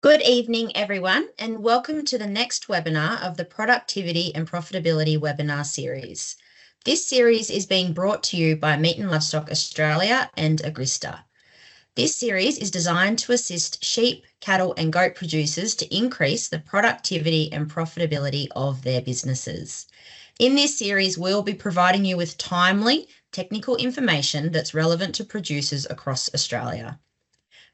Good evening, everyone, and welcome to the next webinar of the Productivity and Profitability webinar series. This series is being brought to you by Meat and Livestock Australia and Agrista. This series is designed to assist sheep, cattle and goat producers to increase the productivity and profitability of their businesses. In this series, we'll be providing you with timely technical information that's relevant to producers across Australia.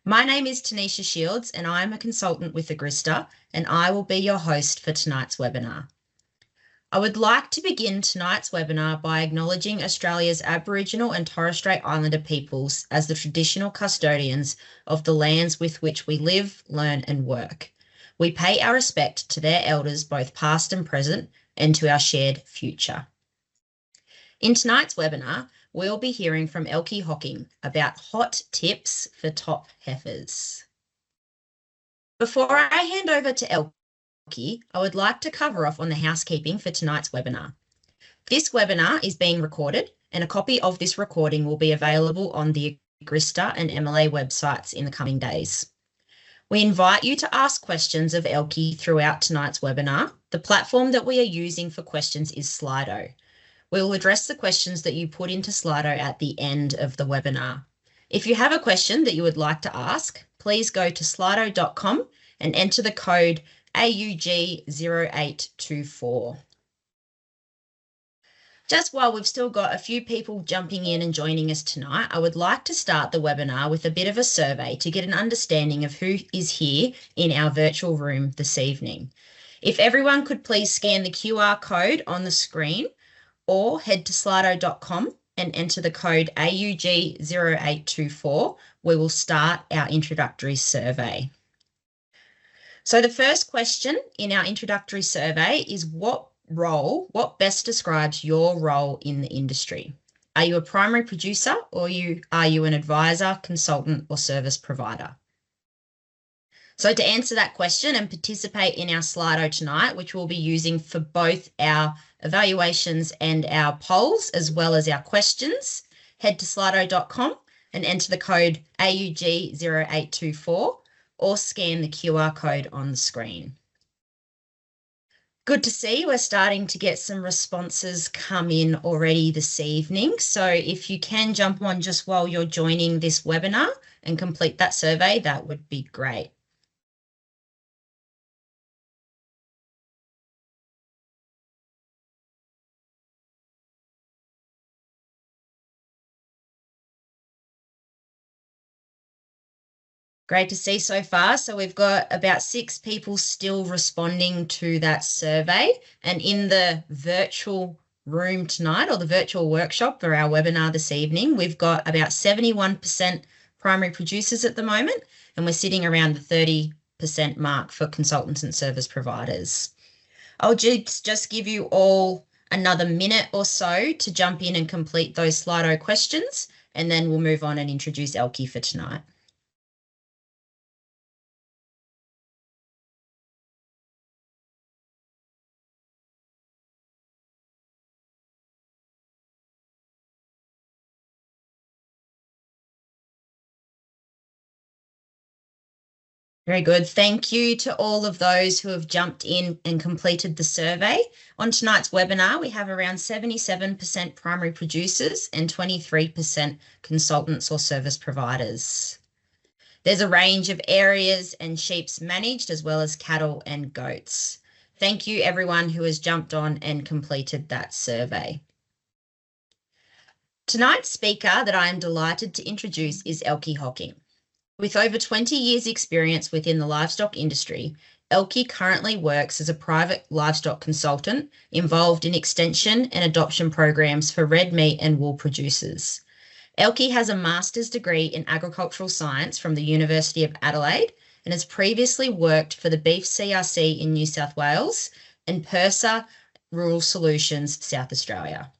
My name is Tanisha Shields and I'm a consultant with Agrista, and I will be your host for tonight's webinar. I would like to begin tonight's webinar by acknowledging Australia's Aboriginal and Torres Strait Islander peoples as the traditional custodians of the lands with which we live, learn and work. We pay our respect to their elders, both past and present, and to our shared future. In tonight's webinar, we'll be hearing from Elkie Hocking about hot tips for top heifers. Before I hand over to Elkie, I would like to cover off on the housekeeping for tonight's webinar. This webinar is being recorded, and a copy of this recording will be available on the Agrista and MLA websites in the coming days. We invite you to ask questions of Elkie throughout tonight's webinar. The platform that we are using for questions is Slido. We will address the questions that you put into Slido at the end of the webinar. If you have a question that you would like to ask, please go to slido.com and enter the code AUG0824. Just while we've still got a few people jumping in and joining us tonight, I would like to start the webinar with a bit of a survey to get an understanding of who is here in our virtual room this evening. If everyone could please scan the QR code on the screen, or head to slido.com and enter the code AUG0824, we will start our introductory survey. So the first question in our introductory survey is what best describes your role in the industry? Are you a primary producer or are you an advisor, consultant or service provider? So to answer that question and participate in our Slido tonight, which we'll be using for both our evaluations and our polls, as well as our questions, head to slido.com and enter the code AUG0824 or scan the QR code on the screen. Good to see we're starting to get some responses come in already this evening. So if you can jump on just while you're joining this webinar and complete that survey, that would be great. Great to see so far. So we've got about 6 people still responding to that survey. And in the virtual room tonight, or the virtual workshop for our webinar this evening, we've got about 71% primary producers at the moment, and we're sitting around the 30% mark for consultants and service providers. I'll just give you all another minute or so to jump in and complete those Slido questions, and then we'll move on and introduce Elkie for tonight. Very good. Thank you to all of those who have jumped in and completed the survey. On tonight's webinar, we have around 77% primary producers and 23% consultants or service providers. There's a range of areas and sheeps managed, as well as cattle and goats. Thank you everyone who has jumped on and completed that survey. Tonight's speaker that I am delighted to introduce is Elkie Hocking. With over 20 years experience within the livestock industry, Elkie currently works as a private livestock consultant involved in extension and adoption programs for red meat and wool producers. Elkie has a master's degree in agricultural science from the University of Adelaide and has previously worked for the Beef CRC in New South Wales and PIRSA Rural Solutions South Australia.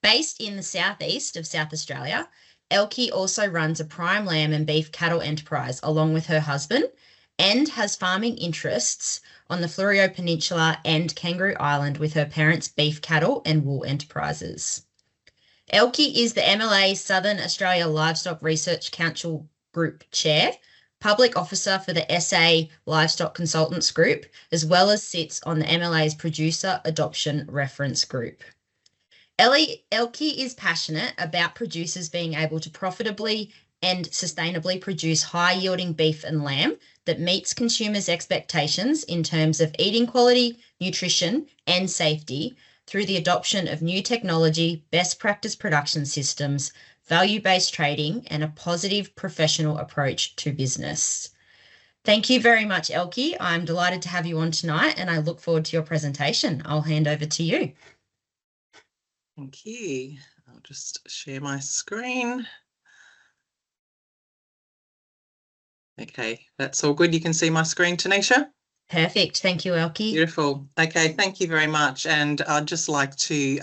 Based in the southeast of South Australia, Elkie also runs a prime lamb and beef cattle enterprise along with her husband and has farming interests on the Fleurieu Peninsula and Kangaroo Island with her parents' beef cattle and wool enterprises. Elkie is the MLA Southern Australia Livestock Research Council Group Chair, public officer for the SA Livestock Consultants Group, as well as sits on the MLA's Producer Adoption Reference Group. Elke is passionate about producers being able to profitably and sustainably produce high-yielding beef and lamb that meets consumers' expectations in terms of eating quality, nutrition, and safety through the adoption of new technology, best practice production systems, value-based trading, and a positive professional approach to business. Thank you very much, Elke. I'm delighted to have you on tonight, and I look forward to your presentation. I'll hand over to you. Thank you. I'll just share my screen. Okay, that's all good. You can see my screen, Tanisha? Perfect. Thank you, Elke. Beautiful. Okay, thank you very much. And I'd just like to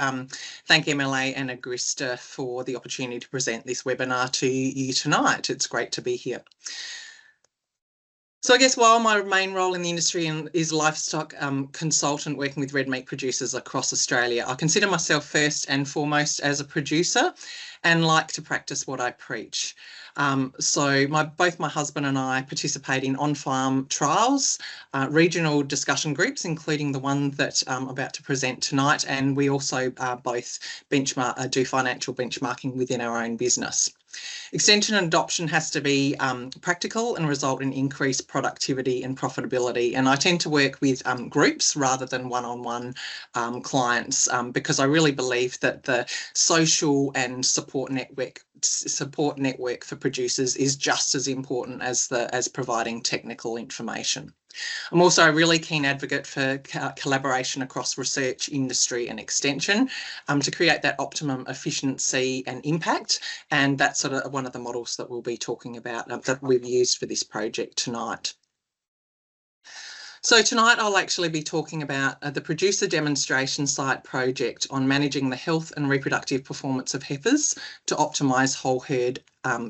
thank MLA and Agrista for the opportunity to present this webinar to you tonight. It's great to be here. So I guess while my main role in the industry is livestock consultant working with red meat producers across Australia, I consider myself first and foremost as a producer and like to practice what I preach. So both my husband and I participate in on-farm trials, regional discussion groups, including the one that I'm about to present tonight, and we also both do financial benchmarking within our own business. Extension and adoption has to be practical and result in increased productivity and profitability. And I tend to work with groups rather than one-on-one clients because I really believe that the social and support network for producers is just as important as providing technical information. I'm also a really keen advocate for collaboration across research, industry and extension to create that optimum efficiency and impact. And that's sort of one of the models that we'll be talking about that we've used for this project tonight. So tonight I'll actually be talking about the producer demonstration site project on managing the health and reproductive performance of heifers to optimise whole herd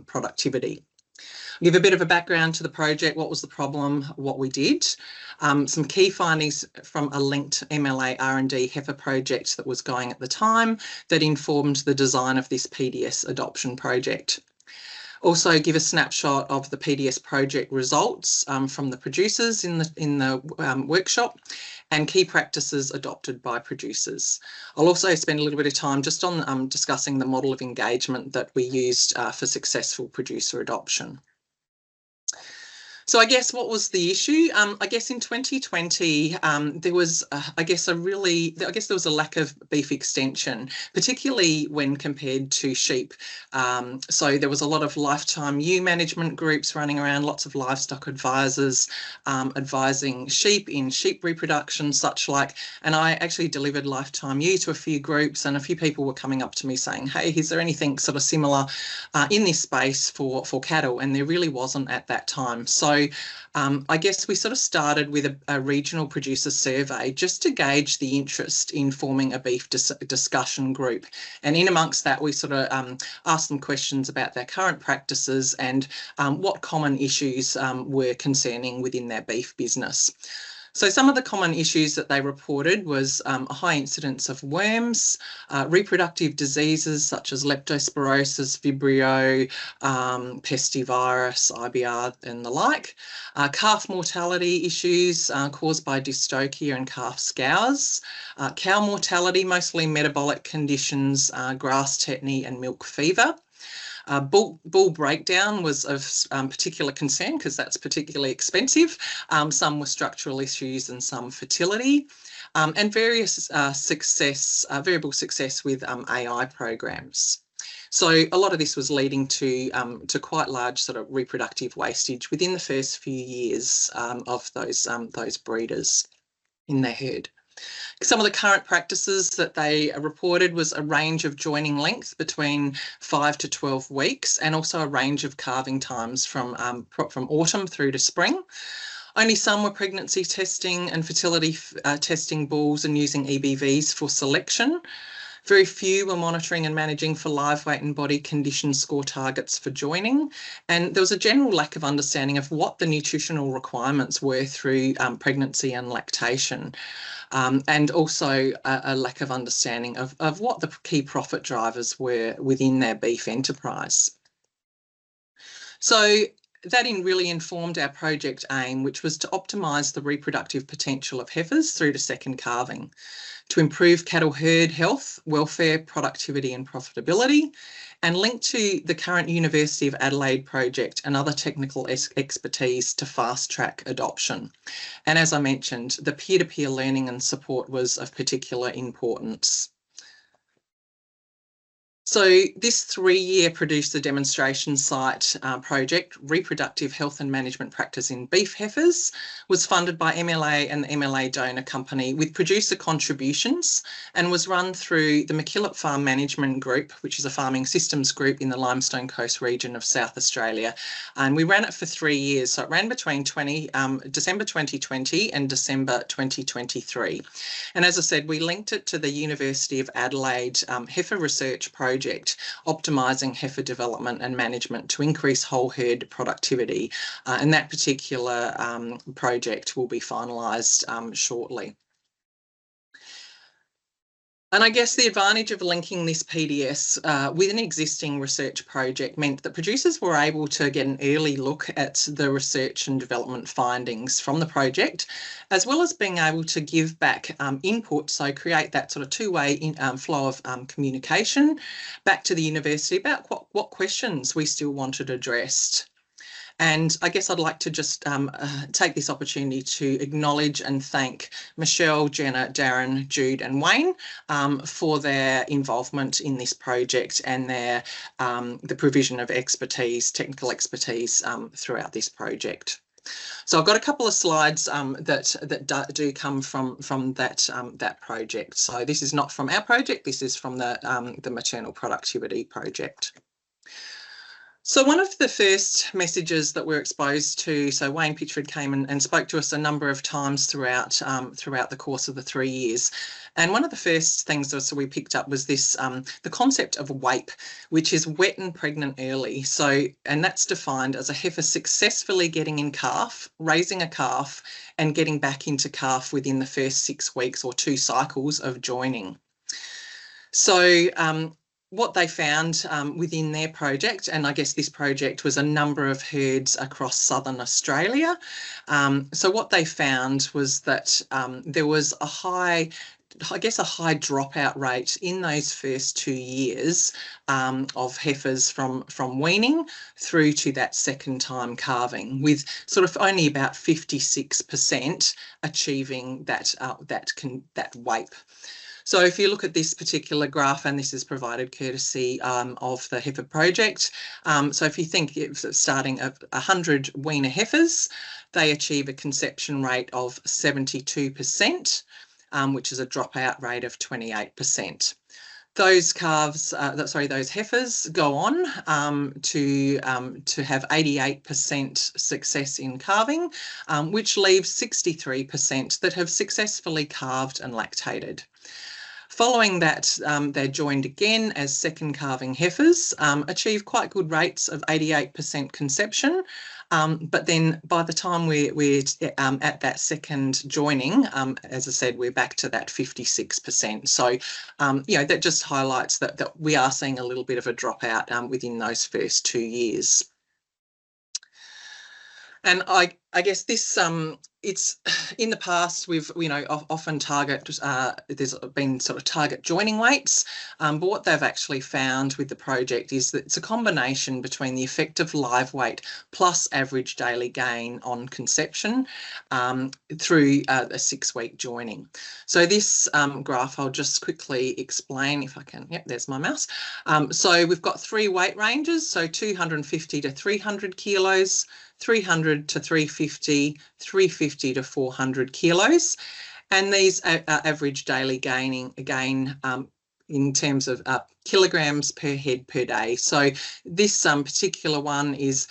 productivity. Give a bit of a background to the project, what was the problem, what we did, some key findings from a linked MLA R&D heifer project that was going at the time that informed the design of this PDS adoption project. Also give a snapshot of the PDS project results from the producers in the workshop and key practices adopted by producers. I'll also spend a little bit of time just on discussing the model of engagement that we used for successful producer adoption. So I guess what was the issue? I guess in 2020 there was, there was a lack of beef extension, particularly when compared to sheep. So there was a lot of lifetime ewe management groups running around, lots of livestock advisors advising sheep in sheep reproduction, such like. And I actually delivered lifetime ewe to a few groups, and a few people were coming up to me saying, "Hey, is there anything sort of similar in this space for cattle?" And there really wasn't at that time. So I guess we sort of started with a regional producer survey just to gauge the interest in forming a beef discussion group. And in amongst that, we sort of asked them questions about their current practices and what common issues were concerning within their beef business. So some of the common issues that they reported was a high incidence of worms, reproductive diseases such as leptospirosis, Vibrio, pestivirus, IBR and the like, calf mortality issues caused by dystocia and calf scours, cow mortality, mostly metabolic conditions, grass tetany and milk fever. Bull breakdown was of particular concern because that's particularly expensive. Some were structural issues and some fertility, and various variable success with AI programs. So a lot of this was leading to quite large sort of reproductive wastage within the first few years of those breeders in their herd. Some of the current practices that they reported was a range of joining length between 5 to 12 weeks, and also a range of calving times from autumn through to spring. Only some were pregnancy testing and fertility testing bulls and using EBVs for selection. Very few were monitoring and managing for live weight and body condition score targets for joining. And there was a general lack of understanding of what the nutritional requirements were through pregnancy and lactation. And also a lack of understanding of what the key profit drivers were within their beef enterprise. So that really informed our project aim, which was to optimise the reproductive potential of heifers through to second calving, to improve cattle herd health, welfare, productivity and profitability, and linked to the current University of Adelaide project and other technical expertise to fast-track adoption. And as I mentioned, the peer-to-peer learning and support was of particular importance. So this 3-year producer demonstration site project, Reproductive Health and Management Practice in Beef Heifers, was funded by MLA and the MLA donor company with producer contributions and was run through the MacKillop Farm Management Group, which is a farming systems group in the Limestone Coast region of South Australia. And we ran it for 3 years. So it ran between December 2020 and December 2023. And as I said, we linked it to the University of Adelaide heifer research project, optimising heifer development and management to increase whole herd productivity. And that particular project will be finalised shortly. And I guess the advantage of linking this PDS with an existing research project meant that producers were able to get an early look at the research and development findings from the project, as well as being able to give back input, so create that sort of two-way flow of communication back to the university about what questions we still wanted addressed. And I guess I'd like to just take this opportunity to acknowledge and thank Michelle, Jenna, Darren, Jude and Wayne for their involvement in this project and their the provision of expertise, technical expertise throughout this project. So I've got a couple of slides that do come from that project. So this is not from our project, this is from the maternal productivity project. So one of the first messages that we're exposed to, so Wayne Pitchford came and spoke to us a number of times throughout the course of the 3 years. And one of the first things that we picked up was this, the concept of WAPE, which is wet and pregnant early. So, and that's defined as a heifer successfully getting in calf, raising a calf and getting back into calf within the first 6 weeks or 2 cycles of joining. So, what they found within their project, and I guess this project was a number of herds across southern Australia. So what they found was that there was a high dropout rate in those first 2 years of heifers from weaning through to that second time calving, with sort of only about 56% achieving that WAPE. So if you look at this particular graph, and this is provided courtesy of the heifer project, so if you think starting at 100 weaner heifers, they achieve a conception rate of 72%, which is a dropout rate of 28%. Those calves, those heifers go on to have 88% success in calving, which leaves 63% that have successfully calved and lactated. Following that, they're joined again as second calving heifers, achieve quite good rates of 88% conception. But then by the time we're at that second joining, as I said, we're back to that 56%. So, you know, that just highlights that we are seeing a little bit of a dropout within those first 2 years. And I guess this, it's in the past we've, you know, often there's been sort of target joining weights, but what they've actually found with the project is that it's a combination between the effective live weight plus average daily gain on conception through a 6-week joining. So this graph I'll just quickly explain if I can. Yep, there's my mouse. So we've got 3 weight ranges, so 250 to 300 kilos, 300 to 350, 350 to 400 kilos, and these are average daily gain in terms of kilograms per head per day. So this particular one is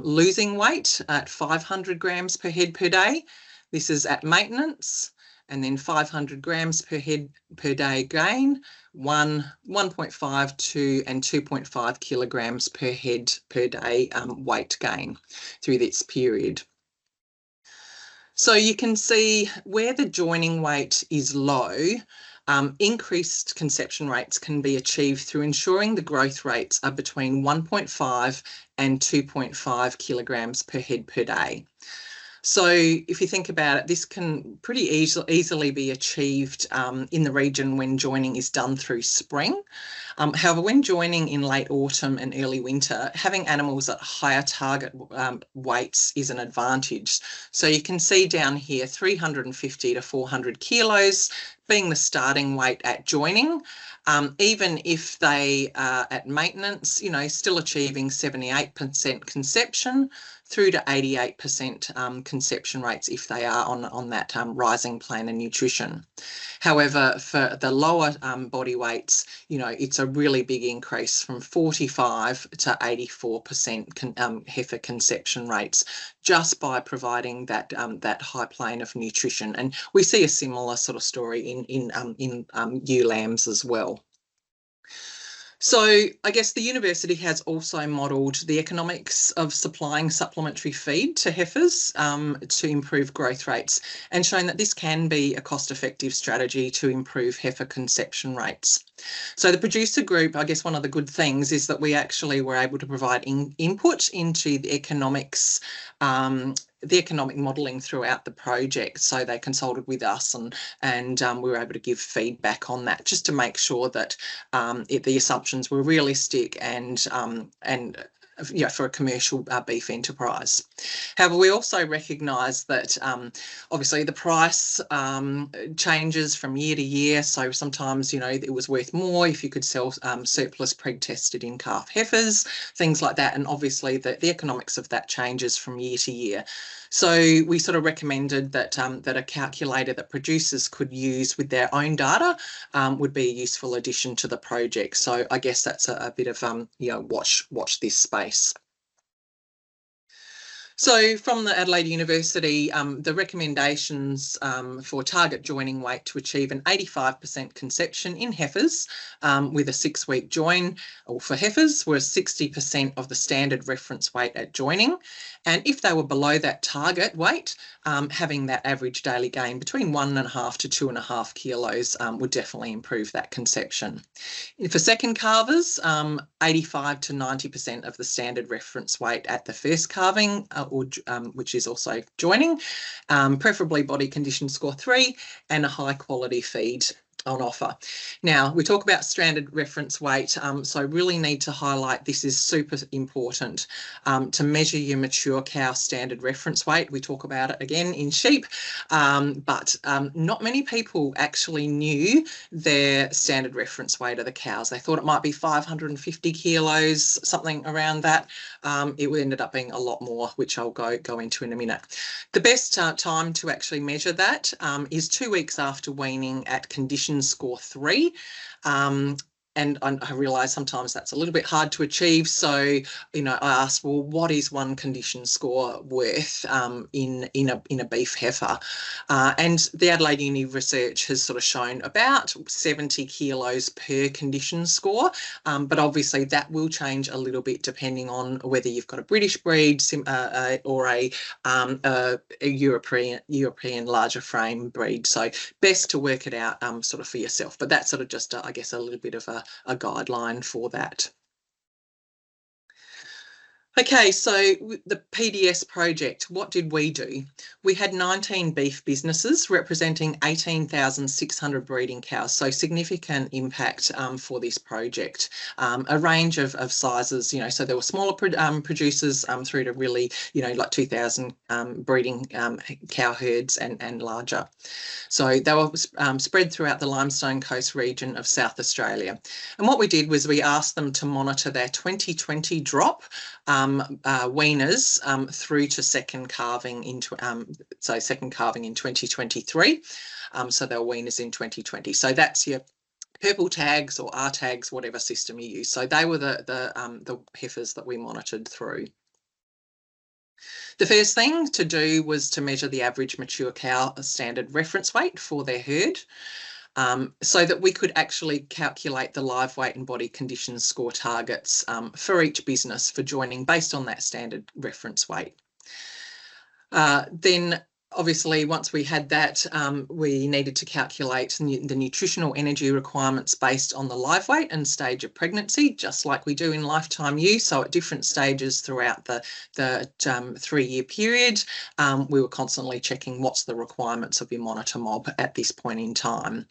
losing weight at 500 grams per head per day. This is at maintenance, and then 500 grams per head per day gain, 1.5, 2 and 2.5 kilograms per head per day weight gain through this period. So you can see where the joining weight is low, increased conception rates can be achieved through ensuring the growth rates are between 1.5 and 2.5 kilograms per head per day. So if you think about it, this can pretty easily be achieved in the region when joining is done through spring. However, when joining in late autumn and early winter, having animals at higher target weights is an advantage. So you can see down here 350 to 400 kilos being the starting weight at joining. Even if they are at maintenance, still achieving 78% conception through to 88% conception rates if they are on that rising plan of nutrition. However, for the lower body weights, it's a really big increase from 45 to 84% heifer conception rates just by providing that high plane of nutrition. And we see a similar sort of story in ewe lambs as well. So I guess the university has also modelled the economics of supplying supplementary feed to heifers to improve growth rates, and shown that this can be a cost-effective strategy to improve heifer conception rates. So the producer group, I guess one of the good things is that we actually were able to provide input into the economics economic modelling throughout the project. So they consulted with us and we were able to give feedback on that just to make sure that the assumptions were realistic and for a commercial beef enterprise. However, we also recognise that obviously the price changes from year to year. So sometimes, it was worth more if you could sell surplus preg-tested in-calf heifers, things like that. And obviously the economics of that changes from year to year. So we sort of recommended that that a calculator that producers could use with their own data would be a useful addition to the project. So I guess that's a bit of watch this space. So from the Adelaide University, the recommendations for target joining weight to achieve an 85% conception in heifers with a 6-week join, or for heifers, were 60% of the standard reference weight at joining. And if they were below that target weight, having that average daily gain between 1.5 to 2.5 kilos would definitely improve that conception. For second calvers, 85 to 90% of the standard reference weight at the first calving, which is also joining, preferably body condition score 3 and a high quality feed on offer. Now, we talk about standard reference weight, so I really need to highlight this is super important to measure your mature cow standard reference weight. We talk about it again in sheep, but not many people actually knew their standard reference weight of the cows. They thought it might be 550 kilos, something around that. It ended up being a lot more, which I'll go into in a minute. The best time to actually measure that is 2 weeks after weaning at condition score 3. And I realise sometimes that's a little bit hard to achieve. So, I asked, well, what is one condition score worth in a beef heifer? And the Adelaide Uni research has sort of shown about 70 kilos per condition score. But obviously that will change a little bit depending on whether you've got a British breed or a European larger frame breed. So best to work it out sort of for yourself. But that's sort of just, I guess, a little bit of a guideline for that. Okay, so the PDS project, what did we do? We had 19 beef businesses representing 18,600 breeding cows, so significant impact for this project. A range of sizes, so there were smaller producers through to really, like 2,000 breeding cow herds and larger. So they were spread throughout the Limestone Coast region of South Australia. And what we did was we asked them to monitor their 2020 drop weaners through to second calving in 2023. So they were weaners in 2020. So that's your purple tags or R tags, whatever system you use. So they were the heifers that we monitored through. The first thing to do was to measure the average mature cow standard reference weight for their herd. So that we could actually calculate the live weight and body condition score targets for each business for joining based on that standard reference weight. Then obviously, once we had that, we needed to calculate the nutritional energy requirements based on the live weight and stage of pregnancy, just like we do in lifetime use. So at different stages throughout the 3-year period, we were constantly checking what's the requirements of your monitor mob at this point in time.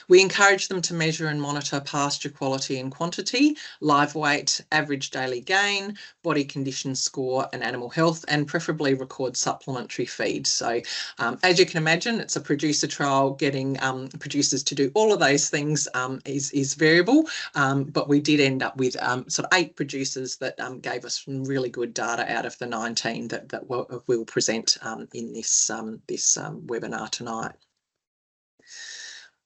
We encourage them to measure and monitor pasture quality and quantity, live weight, average daily gain, body condition score and animal health, and preferably record supplementary feed. So as you can imagine, it's a producer trial. Getting producers to do all of those things is variable, but we did end up with sort of 8 producers that gave us some really good data out of the 19 that we'll present in this webinar tonight.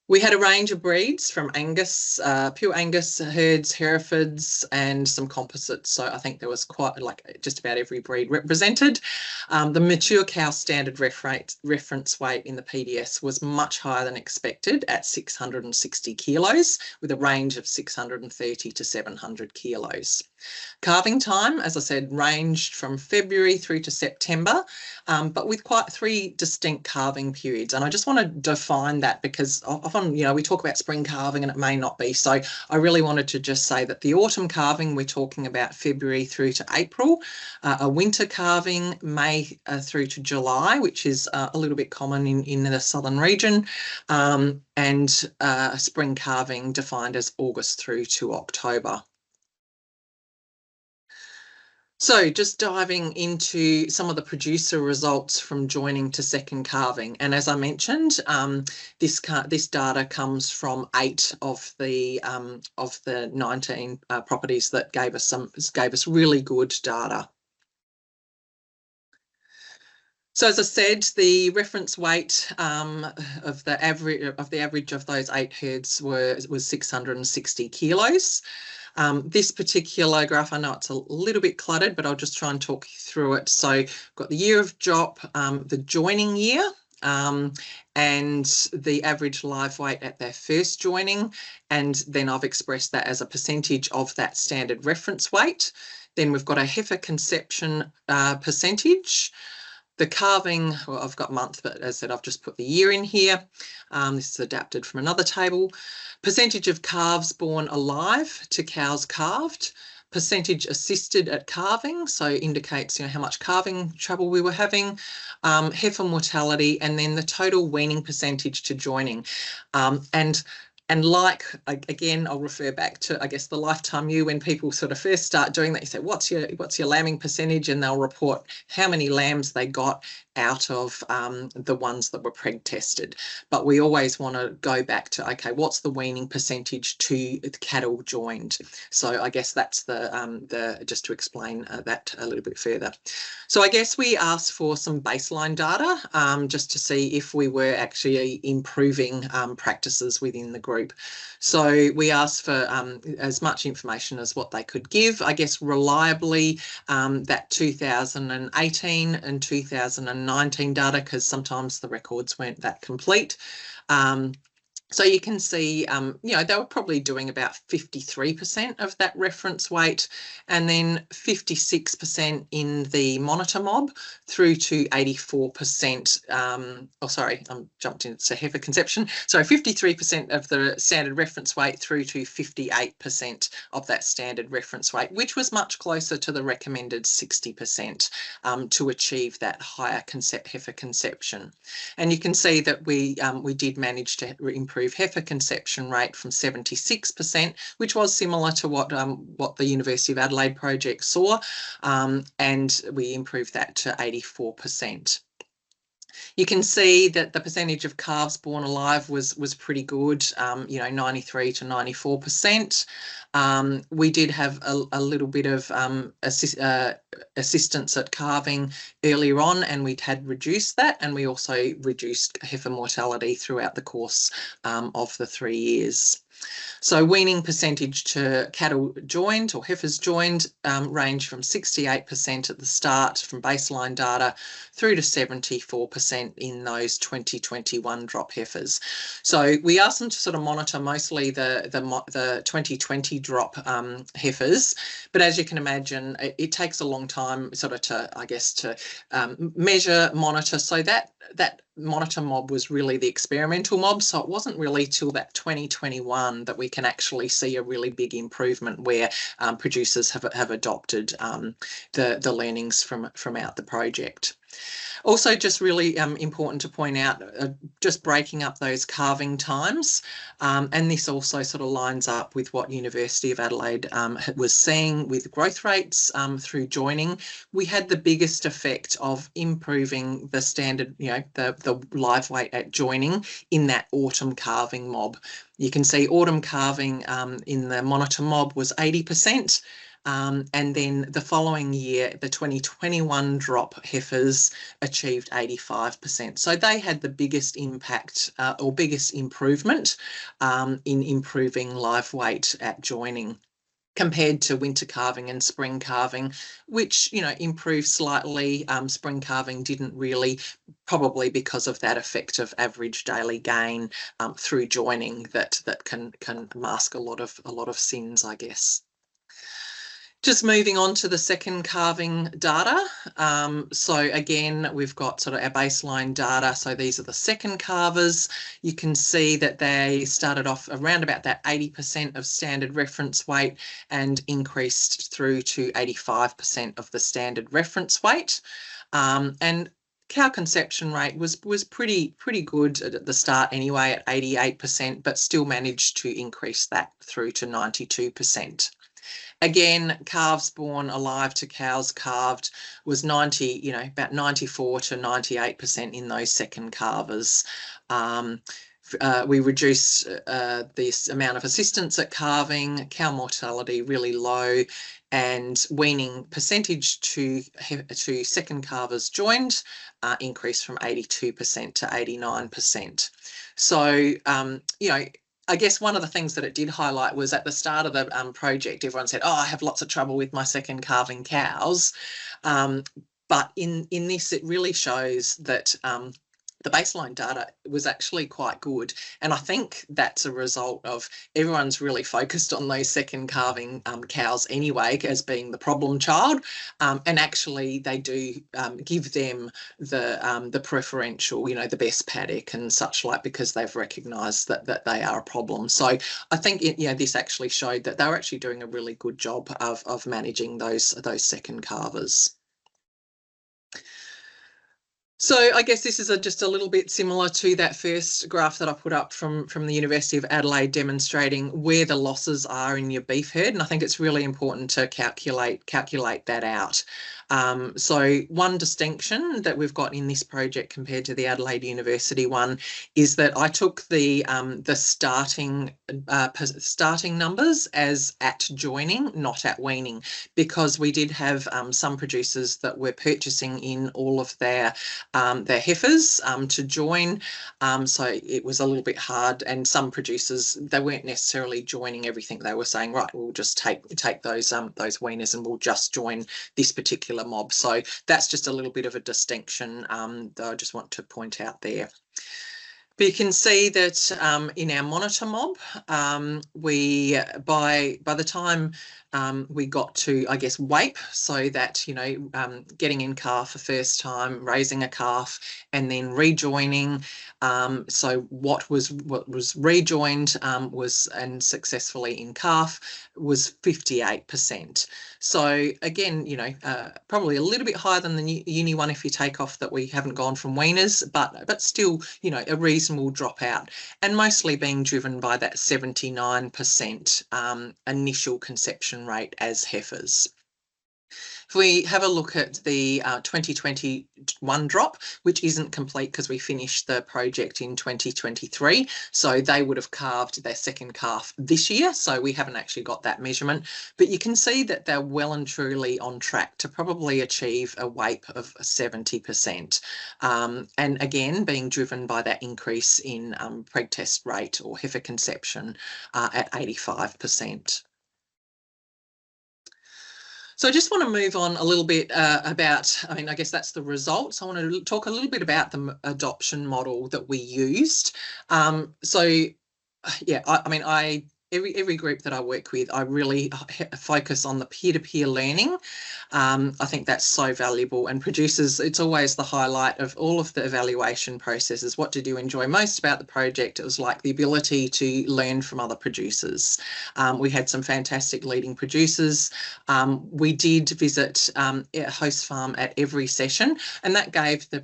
We had a range of breeds from Angus, pure Angus herds, Herefords, and some composites. So I think there was quite just about every breed represented. The mature cow standard reference weight in the PDS was much higher than expected at 660 kilos, with a range of 630 to 700 kilos. Calving time, as I said, ranged from February through to September, but with quite 3 distinct calving periods. And I just want to define that, because often, we talk about spring calving and it may not be. So I really wanted to just say that the autumn calving, we're talking about February through to April, a winter calving, May through to July, which is a little bit common in the southern region, and spring calving defined as August through to October. So just diving into some of the producer results from joining to second calving. And as I mentioned, this data comes from 8 of the 19 properties that gave us really good data. So as I said, the reference weight of the average of those 8 herds was 660 kilos. This particular graph, I know it's a little bit cluttered, but I'll just try and talk you through it. So we've got the year of drop, the joining year, and the average live weight at their first joining, and then I've expressed that as a percentage of that standard reference weight. Then we've got a heifer conception percentage. The calving, well, I've got month, but as I said, I've just put the year in here. This is adapted from another table. Percentage of calves born alive to cows calved. Percentage assisted at calving, so indicates how much calving trouble we were having. Heifer mortality, and then the total weaning percentage to joining. And like, again, I'll refer back to, I guess, the lifetime ewe. When people sort of first start doing that, you say, what's your lambing percentage? And they'll report how many lambs they got out of the ones that were preg tested. But we always want to go back to, okay, what's the weaning percentage to the cattle joined? So I guess that's the just to explain that a little bit further. So I guess we asked for some baseline data just to see if we were actually improving practices within the group. So we asked for as much information as what they could give. I guess reliably that 2018 and 2019 data, because sometimes the records weren't that complete. So you can see, they were probably doing about 53% of that reference weight, and then 56% in the monitor mob through to 84%. I'm jumped into heifer conception. So 53% of the standard reference weight through to 58% of that standard reference weight, which was much closer to the recommended 60% to achieve that higher heifer conception. And you can see that we did manage to improve heifer conception rate from 76%, which was similar to what the University of Adelaide project saw, and we improved that to 84%. You can see that the percentage of calves born alive was pretty good, 93 to 94%. We did have a little bit of assistance at calving earlier on, and we had reduced that, and we also reduced heifer mortality throughout the course of the 3 years. So weaning percentage to cattle joined or heifers joined range from 68% at the start from baseline data through to 74% in those 2021 drop heifers. So we asked them to sort of monitor mostly the 2020 drop heifers, but as you can imagine, it takes a long time sort of to, I guess, to measure, monitor. So that monitor mob was really the experimental mob. So it wasn't really till that 2021 that we can actually see a really big improvement where producers have adopted the learnings from out the project. Also, just really important to point out, just breaking up those calving times. And this also sort of lines up with what University of Adelaide was seeing with growth rates through joining. We had the biggest effect of improving the standard, the live weight at joining in that autumn calving mob. You can see autumn calving in the monitor mob was 80%. And then the following year, the 2021 drop heifers achieved 85%. So they had the biggest impact or biggest improvement in improving live weight at joining, compared to winter calving and spring calving, which, improved slightly. Spring calving didn't really, probably because of that effect of average daily gain through joining that can mask a lot of sins, I guess. Just moving on to the second calving data. So again, we've got sort of our baseline data. So these are the second calvers. You can see that they started off around about that 80% of standard reference weight and increased through to 85% of the standard reference weight. And cow conception rate was pretty good at the start anyway, at 88%, but still managed to increase that through to 92%. Again, calves born alive to cows calved was about 94 to 98% in those second calvers. We reduced this amount of assistance at calving, cow mortality really low, and weaning percentage to second calvers joined increased from 82% to 89%. So, I guess one of the things that it did highlight was at the start of the project, everyone said, I have lots of trouble with my second calving cows. But in this, it really shows that the baseline data was actually quite good. And I think that's a result of everyone's really focused on those second calving cows anyway as being the problem child. And actually they do give them the preferential, the best paddock and such like, because they've recognised that they are a problem. So I think this actually showed that they were actually doing a really good job of managing those second calvers. So I guess this is just a little bit similar to that first graph that I put up from the University of Adelaide, demonstrating where the losses are in your beef herd. And I think it's really important to calculate that out. So one distinction that we've got in this project compared to the Adelaide University one is that I took the starting numbers as at joining, not at weaning, because we did have some producers that were purchasing in all of their heifers to join. So it was a little bit hard, and some producers, they weren't necessarily joining everything. They were saying, right, we'll just take those weaners and we'll just join this particular mob. So that's just a little bit of a distinction that I just want to point out there. But you can see that in our monitor mob, we by the time we got to, I guess, WAPE, so that, getting in calf the first time, raising a calf, and then rejoining. So what was rejoined was and successfully in calf was 58%. So again, probably a little bit higher than the uni one if you take off that we haven't gone from weaners, but still, a reasonable dropout, and mostly being driven by that 79% initial conception rate as heifers. If we have a look at the 2021 drop, which isn't complete because we finished the project in 2023, so they would have calved their second calf this year, so we haven't actually got that measurement, but you can see that they're well and truly on track to probably achieve a weight of 70%, and again being driven by that increase in preg test rate or heifer conception at 85%. So I just want to move on a little bit about, I guess that's the results. I want to talk a little bit about the adoption model that we used. Every group that I work with, I really focus on the peer-to-peer learning. I think that's so valuable, and producers, it's always the highlight of all of the evaluation processes. What did you enjoy most about the project? It was like the ability to learn from other producers. We had some fantastic leading producers. We did visit a host farm at every session, and that gave the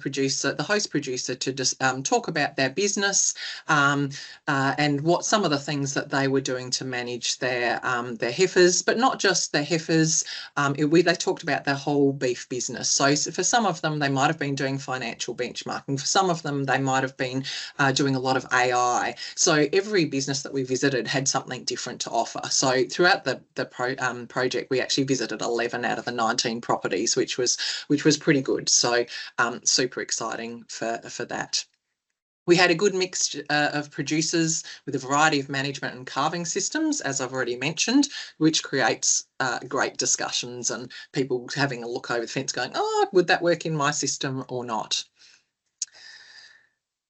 host producer to just talk about their business and what some of the things that they were doing to manage their heifers, but not just their heifers. They talked about their whole beef business. So for some of them, they might have been doing financial benchmarking. For some of them, they might have been doing a lot of AI. So every business that we visited had something different to offer. So throughout the project, we actually visited 11 out of the 19 properties, which was pretty good. So super exciting for that. We had a good mix of producers with a variety of management and calving systems, as I've already mentioned, which creates great discussions and people having a look over the fence going, oh, would that work in my system or not?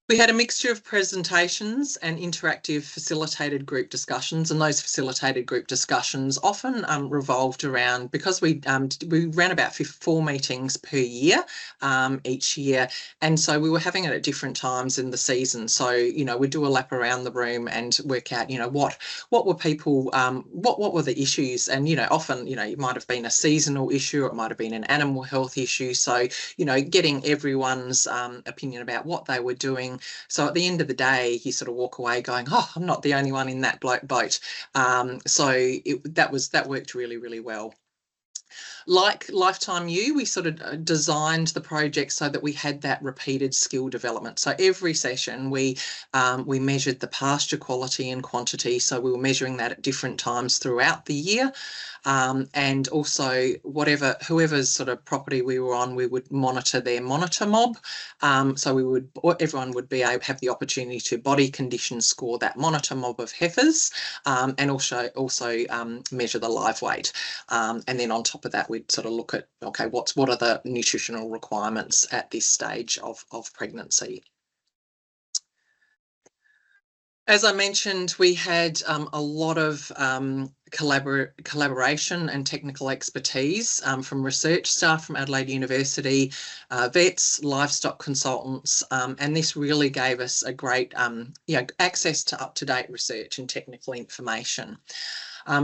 We had a mixture of presentations and interactive facilitated group discussions, and those facilitated group discussions often revolved around, because we ran about 4 meetings per year each year, and so we were having it at different times in the season. So we'd do a lap around the room and work out what were people what were the issues, and often it might have been a seasonal issue, or it might have been an animal health issue. So getting everyone's opinion about what they were doing. So at the end of the day, you sort of walk away going, oh, I'm not the only one in that boat. That worked really, really well. Like Lifetime U, we sort of designed the project so that we had that repeated skill development. So every session we measured the pasture quality and quantity. So we were measuring that at different times throughout the year. And also whoever's sort of property we were on, we would monitor their monitor mob. So everyone would have the opportunity to body condition score that monitor mob of heifers, and also measure the live weight. And then on top of that, we'd sort of look at, okay, what are the nutritional requirements at this stage of pregnancy. As I mentioned, we had a lot of collaboration and technical expertise from research staff from Adelaide University, vets, livestock consultants, and this really gave us a great access to up-to-date research and technical information.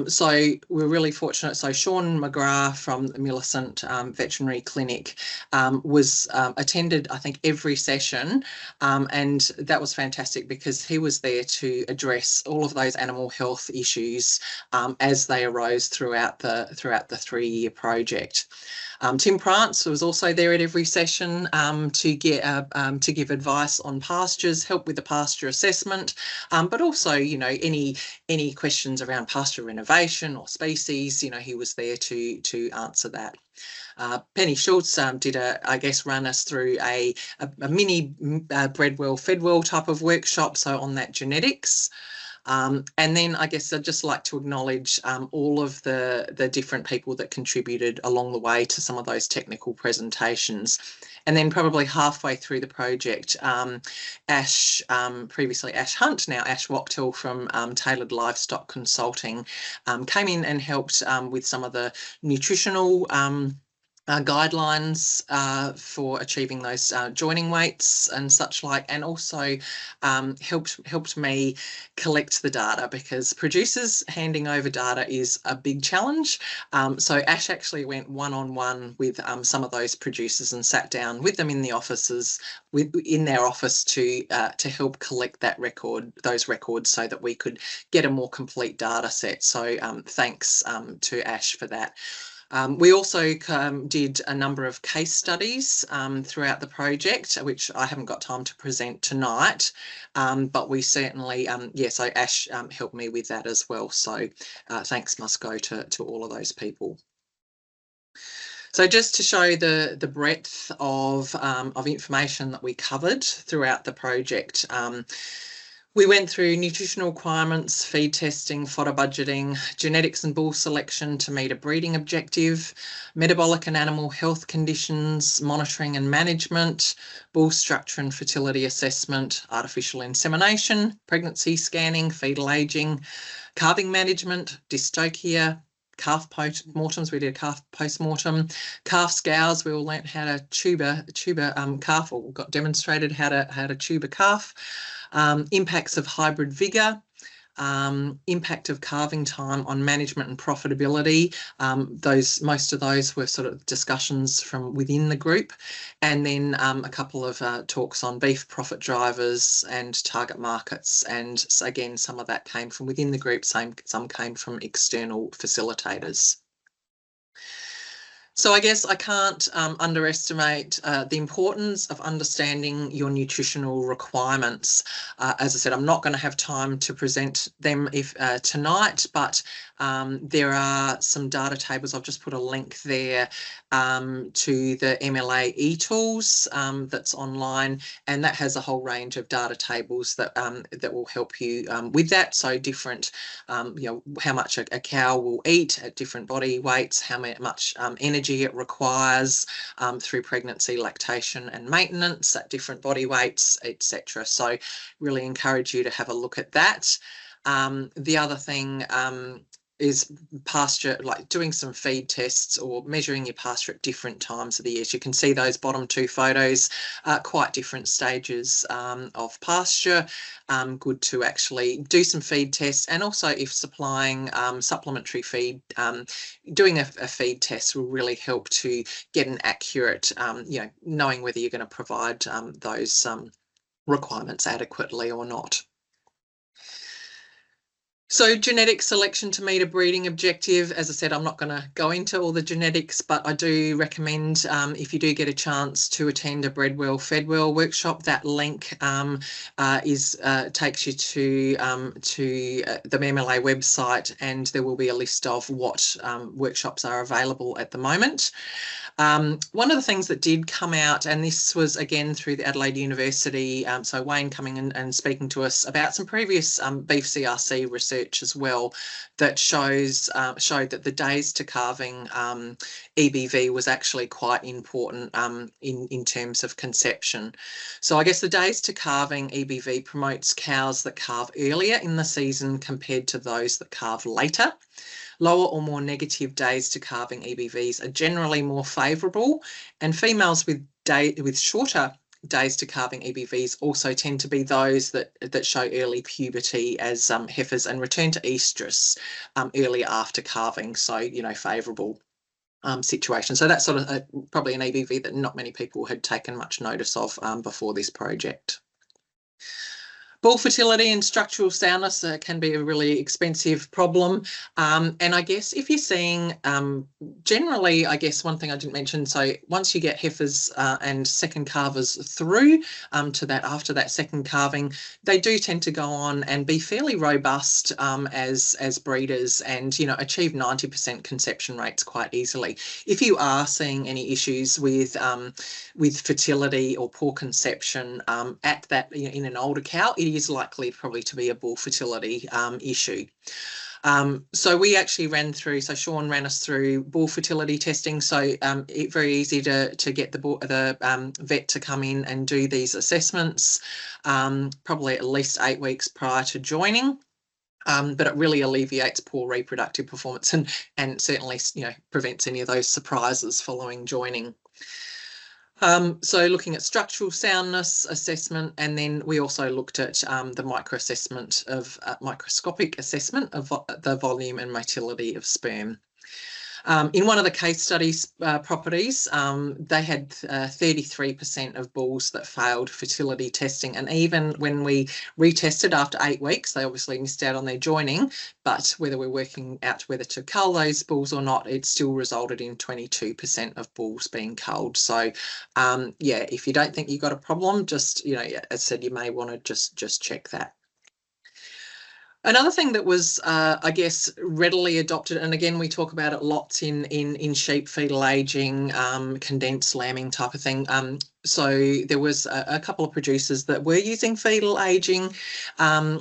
So we're really fortunate. So Sean McGrath from the Millicent Veterinary Clinic attended, I think, every session, and that was fantastic because he was there to address all of those animal health issues as they arose throughout the 3-year project. Tim Prance was also there at every session to give advice on pastures, help with the pasture assessment, but also any questions around pasture renovation or species. He was there to answer that. Penny Schultz did run us through a mini bred well, fed well type of workshop, so on that genetics. And then I guess I'd just like to acknowledge all of the different people that contributed along the way to some of those technical presentations. And then probably halfway through the project, Ash, previously Ash Hunt, now Ash Wachtel from Tailored Livestock Consulting, came in and helped with some of the nutritional guidelines for achieving those joining weights and such like, and also helped me collect the data, because producers handing over data is a big challenge. So Ash actually went one-on-one with some of those producers and sat down with them in the offices, in their office to help collect those records so that we could get a more complete data set. So thanks to Ash for that. We also did a number of case studies throughout the project, which I haven't got time to present tonight, but we certainly, so Ash helped me with that as well. So thanks must go to all of those people. So just to show the breadth of information that we covered throughout the project, we went through nutritional requirements, feed testing, fodder budgeting, genetics and bull selection to meet a breeding objective, metabolic and animal health conditions, monitoring and management, bull structure and fertility assessment, artificial insemination, pregnancy scanning, fetal ageing, calving management, dystocia, calf post-mortems, we did a calf post-mortem, calf scours, we all learnt how to tube a calf, or got demonstrated how to tube a calf, impacts of hybrid vigour, impact of calving time on management and profitability. Most of those were sort of discussions from within the group, and then a couple of talks on beef profit drivers and target markets. And again, some of that came from within the group, some came from external facilitators. So I guess I can't underestimate the importance of understanding your nutritional requirements. As I said, I'm not going to have time to present them tonight, but there are some data tables. I've just put a link there to the MLA eTools that's online, and that has a whole range of data tables that that will help you with that. So different, how much a cow will eat at different body weights, how much energy it requires through pregnancy, lactation and maintenance at different body weights, etc. So really encourage you to have a look at that. The other thing is pasture, like doing some feed tests or measuring your pasture at different times of the year. So you can see those bottom two photos, quite different stages of pasture. Good to actually do some feed tests, and also if supplying supplementary feed, doing a feed test will really help to get an accurate, knowing whether you're going to provide those requirements adequately or not. So genetic selection to meet a breeding objective. As I said, I'm not going to go into all the genetics, but I do recommend if you do get a chance to attend a Bred Well, Fed Well workshop, that link takes you to the MLA website, and there will be a list of what workshops are available at the moment. One of the things that did come out, and this was again through the Adelaide University, so Wayne coming in and speaking to us about some previous beef CRC research as well, that showed that the days to calving EBV was actually quite important in terms of conception. So I guess the days to calving EBV promotes cows that calve earlier in the season compared to those that calve later. Lower or more negative days to calving EBVs are generally more favourable, and females with shorter days to calving EBVs also tend to be those that show early puberty as heifers and return to estrus earlier after calving. So, favourable situation. So that's sort of probably an EBV that not many people had taken much notice of before this project. Bull fertility and structural soundness can be a really expensive problem. And I guess if you're seeing, generally, I guess one thing I didn't mention, so once you get heifers and second calvers through to that, after that second calving, they do tend to go on and be fairly robust as breeders, and, achieve 90% conception rates quite easily. If you are seeing any issues with fertility or poor conception at that, in an older cow, it is likely probably to be a bull fertility issue. So we actually so Sean ran us through bull fertility testing. So it's very easy to get the vet to come in and do these assessments, probably at least 8 weeks prior to joining. But it really alleviates poor reproductive performance and certainly, prevents any of those surprises following joining. So looking at structural soundness assessment, and then we also looked at the microscopic assessment of the volume and motility of sperm. In one of the case studies properties, they had 33% of bulls that failed fertility testing. And even when we retested after 8 weeks, they obviously missed out on their joining, but whether we're working out whether to cull those bulls or not, it still resulted in 22% of bulls being culled. So yeah, if you don't think you've got a problem, just, you know, as I said, you may want to just check that. Another thing that was, I guess, readily adopted, and again, we talk about it lots in sheep fetal aging, condensed lambing type of thing. So there was a couple of producers that were using fetal aging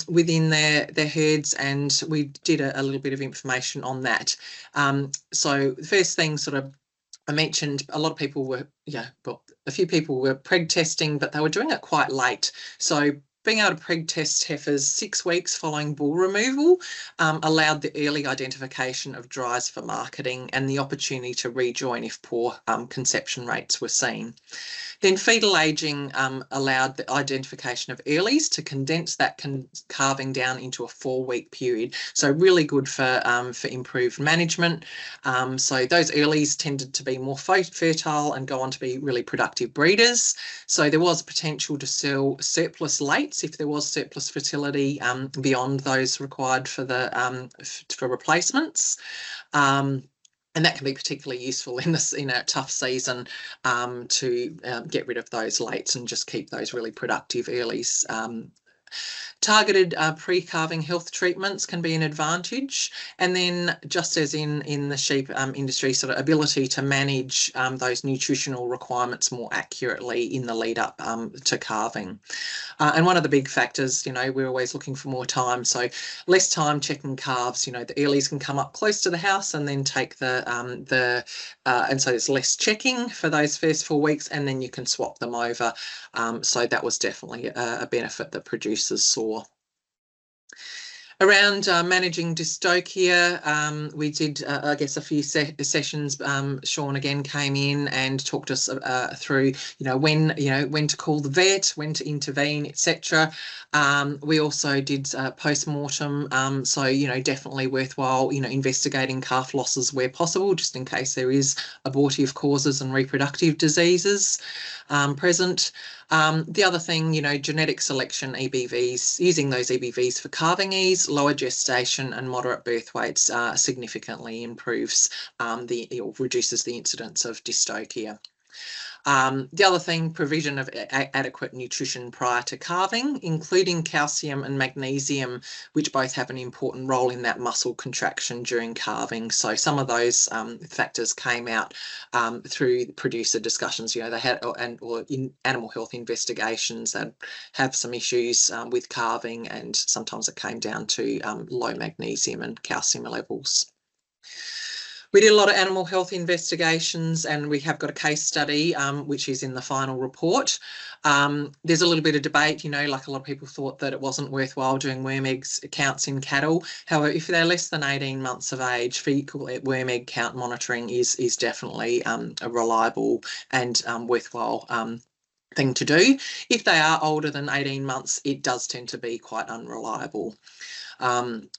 within their herds, and we did a little bit of information on that. So the first thing sort of I mentioned, a lot of people were, well, a few people were preg testing, but they were doing it quite late. So being able to preg test heifers 6 weeks following bull removal allowed the early identification of dries for marketing and the opportunity to rejoin if poor conception rates were seen. Then fetal aging allowed the identification of earlies to condense that calving down into a 4-week period. So really good for improved management. So those earlies tended to be more fertile and go on to be really productive breeders. So there was potential to sell surplus lates if there was surplus fertility beyond those required for the for replacements. And that can be particularly useful in a tough season to get rid of those lates and just keep those really productive earlies. Targeted pre-calving health treatments can be an advantage, and then just as in the sheep industry, sort of ability to manage those nutritional requirements more accurately in the lead up to calving. And one of the big factors, we're always looking for more time, so less time checking calves. The earlies can come up close to the house and then take and so there's less checking for those first 4 weeks, and then you can swap them over. So that was definitely a benefit that producers saw. Around managing dystocia, we did, I guess, a few sessions. Sean again came in and talked us through, when to call the vet, when to intervene, etc. We also did post-mortem, so definitely worthwhile, investigating calf losses where possible, just in case there is abortive causes and reproductive diseases present. The other thing, genetic selection, EBVs, using those EBVs for calving ease, lower gestation and moderate birth weights significantly improves or reduces the incidence of dystocia. The other thing, provision of adequate nutrition prior to calving, including calcium and magnesium, which both have an important role in that muscle contraction during calving. So some of those factors came out through producer discussions. They had, or in animal health investigations, that have some issues with calving, and sometimes it came down to low magnesium and calcium levels. We did a lot of animal health investigations, and we have got a case study, which is in the final report. There's a little bit of debate, like a lot of people thought that it wasn't worthwhile doing worm eggs counts in cattle. However, if they're less than 18 months of age, fecal worm egg count monitoring is definitely a reliable and worthwhile thing to do. If they are older than 18 months, it does tend to be quite unreliable.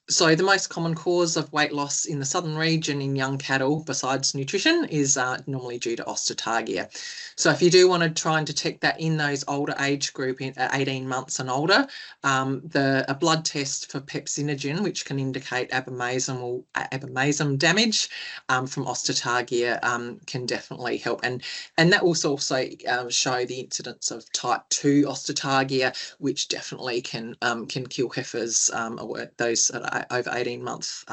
So the most common cause of weight loss in the southern region in young cattle, besides nutrition, is normally due to osteotargia. So if you do want to try and detect that in those older age group, 18 months and older, a blood test for pepsinogen, which can indicate abomasum damage from osteotargia, can definitely help. And that will also show the incidence of type 2 osteotargia, which definitely can kill heifers, those over 18 month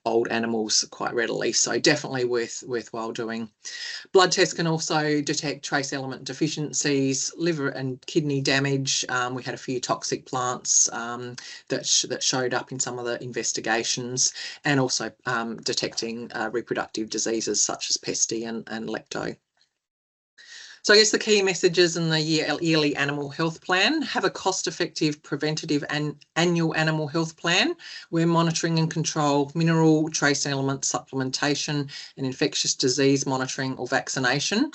old animals quite readily. So definitely worthwhile doing. Blood tests can also detect trace element deficiencies, liver and kidney damage. We had a few toxic plants that showed up in some of the investigations, and also detecting reproductive diseases such as pesty and lecto. So I guess the key messages in the yearly animal health plan: have a cost-effective preventative and annual animal health plan where monitoring and control mineral, trace element supplementation and infectious disease monitoring or vaccination.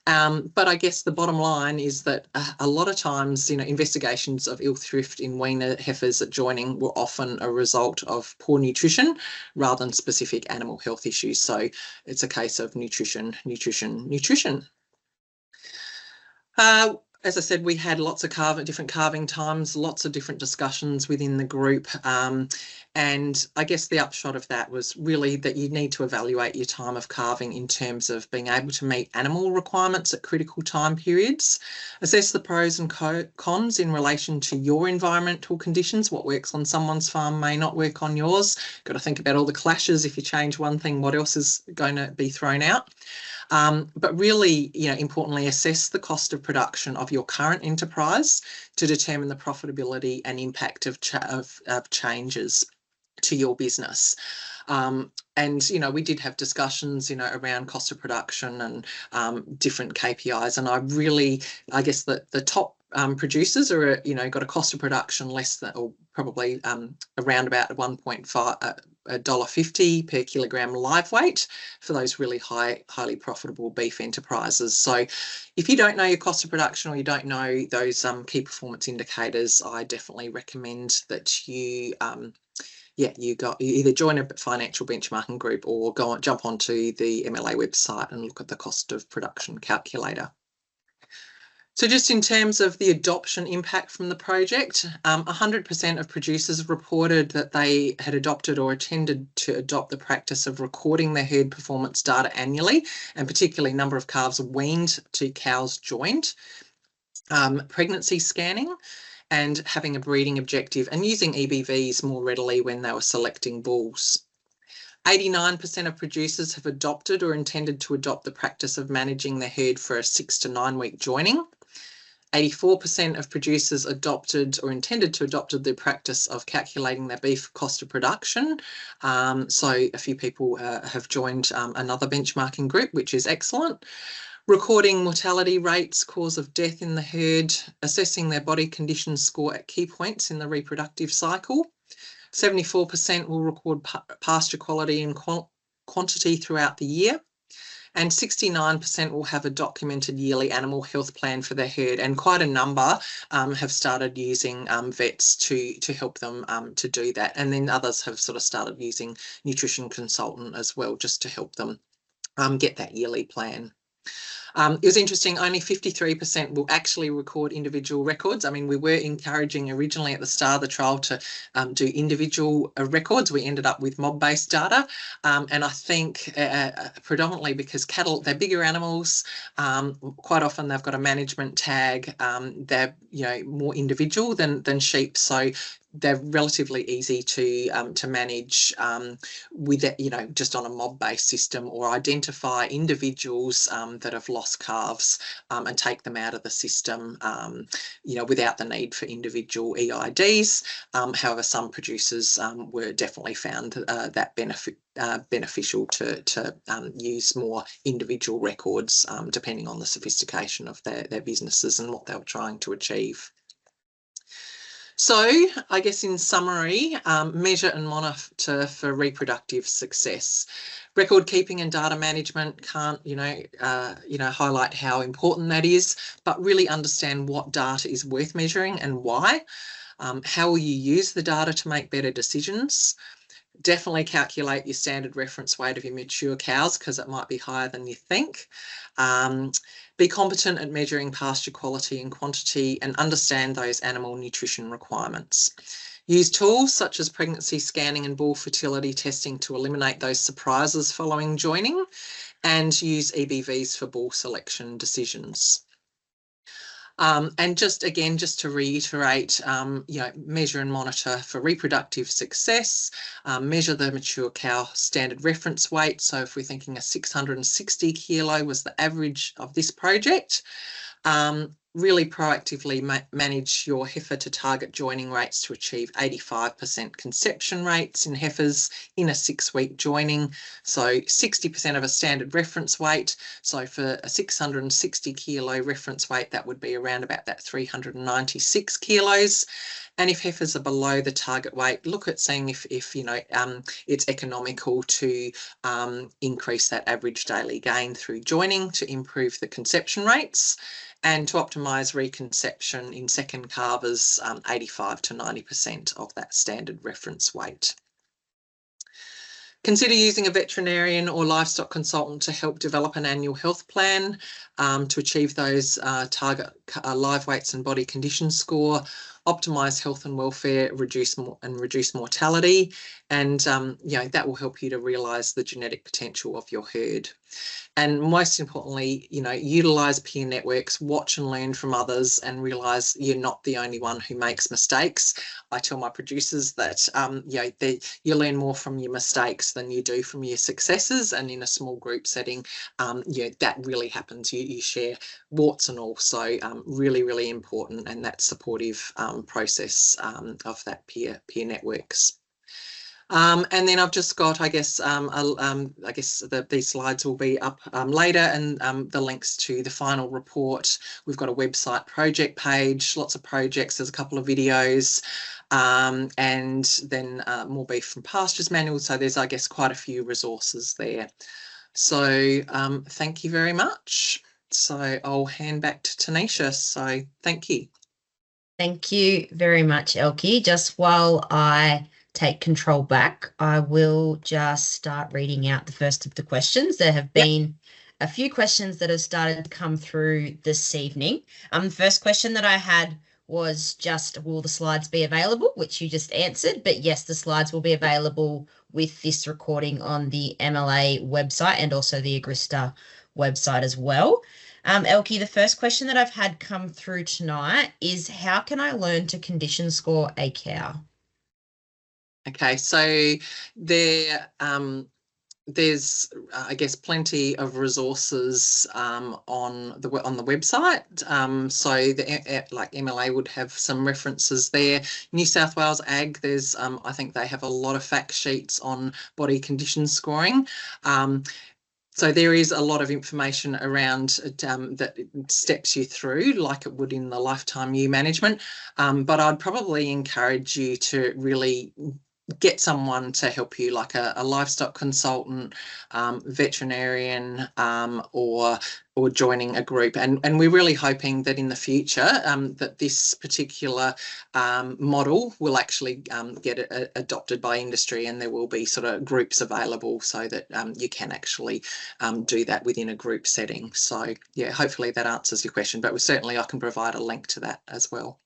But I guess the bottom line is that a lot of times, investigations of ill thrift in weaner heifers at joining were often a result of poor nutrition rather than specific animal health issues. So it's a case of nutrition, nutrition, nutrition. As I said, we had lots of different calving times, lots of different discussions within the group. And I guess the upshot of that was really that you need to evaluate your time of calving in terms of being able to meet animal requirements at critical time periods, assess the pros and cons in relation to your environmental conditions. What works on someone's farm may not work on yours. Got to think about all the clashes. If you change one thing, what else is going to be thrown out? But really, importantly, assess the cost of production of your current enterprise to determine the profitability and impact of changes to your business. And, we did have discussions, around cost of production and different KPIs. And I guess that the top producers are, got a cost of production less than, or probably around about $1.50 per kilogram live weight for those really highly profitable beef enterprises. So if you don't know your cost of production or you don't know those key performance indicators, I definitely recommend that you you either join a financial benchmarking group or jump onto the MLA website and look at the cost of production calculator. So just in terms of the adoption impact from the project, 100% of producers reported that they had adopted or intended to adopt the practice of recording their herd performance data annually, and particularly number of calves weaned to cows joined, pregnancy scanning, and having a breeding objective and using EBVs more readily when they were selecting bulls. 89% of producers have adopted or intended to adopt the practice of managing their herd for a 6 to 9 week joining. 84% of producers adopted or intended to adopt the practice of calculating their beef cost of production. So a few people have joined another benchmarking group, which is excellent. Recording mortality rates, cause of death in the herd, assessing their body condition score at key points in the reproductive cycle. 74% will record pasture quality and quantity throughout the year. And 69% will have a documented yearly animal health plan for their herd, and quite a number have started using vets to help them to do that. And then others have sort of started using nutrition consultant as well, just to help them get that yearly plan. It was interesting, only 53% will actually record individual records. I mean, we were encouraging originally at the start of the trial to do individual records. We ended up with mob-based data. And I think predominantly because cattle, they're bigger animals, quite often they've got a management tag, they're more individual than sheep. So they're relatively easy to manage with it, just on a mob-based system, or identify individuals that have lost calves and take them out of the system, without the need for individual EIDs. However, some producers were definitely found that beneficial to use more individual records, depending on the sophistication of their businesses and what they were trying to achieve. So I guess in summary, measure and monitor for reproductive success. Record keeping and data management can't, highlight how important that is, but really understand what data is worth measuring and why. How will you use the data to make better decisions? Definitely calculate your standard reference weight of your mature cows, because it might be higher than you think. Be competent at measuring pasture quality and quantity, and understand those animal nutrition requirements. Use tools such as pregnancy scanning and bull fertility testing to eliminate those surprises following joining, and use EBVs for bull selection decisions. And just to reiterate, measure and monitor for reproductive success, measure the mature cow standard reference weight. So if we're thinking a 660 kilo was the average of this project, really proactively manage your heifer to target joining rates to achieve 85% conception rates in heifers in a 6-week joining. So 60% of a standard reference weight. So for a 660 kilo reference weight, that would be around about that 396 kilos. And if heifers are below the target weight, look at seeing if it's economical to increase that average daily gain through joining to improve the conception rates, and to optimise reconception in second calvers 85 to 90% of that standard reference weight. Consider using a veterinarian or livestock consultant to help develop an annual health plan to achieve those target live weights and body condition score, optimise health and welfare, reduce mortality, and that will help you to realise the genetic potential of your herd. And most importantly, utilise peer networks, watch and learn from others, and realise you're not the only one who makes mistakes. I tell my producers that you learn more from your mistakes than you do from your successes, and in a small group setting, that really happens. You share warts and all, so really, really important, and that supportive process of that peer networks. And then I've just got, I guess these slides will be up later, and the links to the final report. We've got a website project page, lots of projects, there's a couple of videos, and then more beef from pastures manual. So there's, I guess, quite a few resources there. So thank you very much. So I'll hand back to Tanisha. So thank you. Thank you very much, Elke. Just while I take control back, I will just start reading out the first of the questions. There have been a few questions that have started to come through this evening. The first question that I had was just, will the slides be available, which you just answered, but yes, the slides will be available with this recording on the MLA website and also the Agrista website as well. Elke, the first question that I've had come through tonight is, how can I learn to condition score a cow? Okay, so there's I guess plenty of resources on the website. So like MLA would have some references there. New South Wales Ag, there's I think they have a lot of fact sheets on body condition scoring. So there is a lot of information around that steps you through, like it would in the lifetime ewe management. But I'd probably encourage you to really get someone to help you, like a livestock consultant, veterinarian, or joining a group. And we're really hoping that in the future that this particular model will actually get adopted by industry, and there will be sort of groups available so that you can actually do that within a group setting. So yeah, hopefully that answers your question, but certainly I can provide a link to that as well.